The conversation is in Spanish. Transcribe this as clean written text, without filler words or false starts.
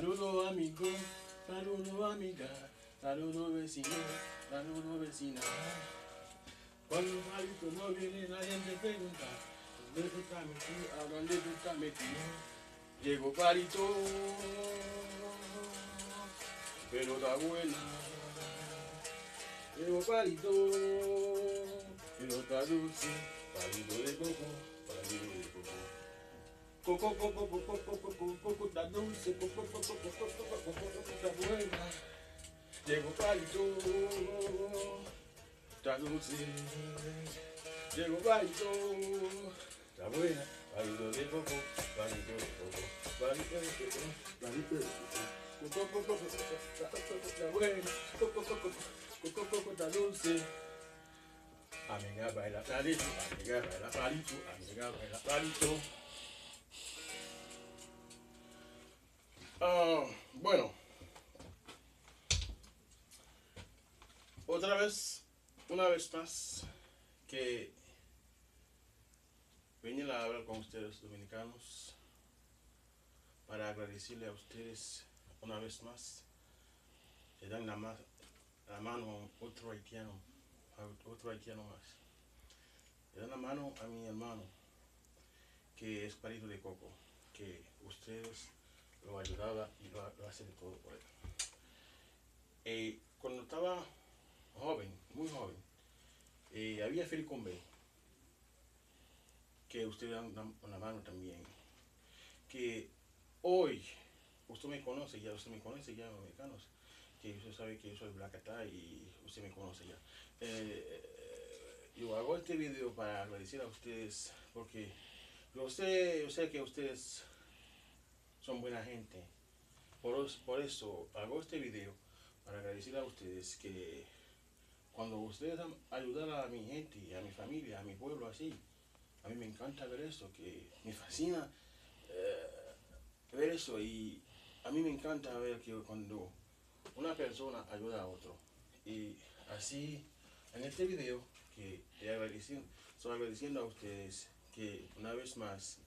Saludos amigos, saludos amigas, saludos vecinos, saludos vecinas. Cuando Palito no viene, la gente pregunta, ¿dónde tú estás metido? ¿A dónde tú estás metido? Llegó Palito, pero está buena. Llegó Palito, pero está dulce. Palito de coco, palito de coco. Coco, coco, coco, coco, coco, coco, está dulce. Coco, coco, coco, coco, coco, coco, está buena. Llegó Palito, está dulce. Llegó Palito, está buena. Palito de coco, palito de coco, palito de coco, palito de coco. Coco, coco, coco, está buena. Coco, coco, coco, coco, está dulce. Amiga baila palito, amiga baila palito, amiga baila palito. Bueno, otra vez, una vez más, que venía a hablar con ustedes dominicanos para agradecerle a ustedes una vez más. Le dan la mano a otro haitiano más. Le dan la mano a mi hermano, que es Palito de Coco, que ustedes lo ayudaba y lo hace de todo por él. Cuando estaba joven, muy joven, había Felipe Combe, que usted da una mano también, que hoy usted me conoce ya americanos, que usted sabe que yo soy Black Cat y usted me conoce ya. Yo hago este video para agradecer a ustedes porque yo sé que ustedes son buena gente. Por eso hago este video para agradecer a ustedes que cuando ustedes ayudan a mi gente, a mi familia, a mi pueblo así, a mí me encanta ver eso, que me fascina ver eso y a mí me encanta ver que cuando una persona ayuda a otro. Y así en este video que estoy agradeciendo a ustedes que una vez más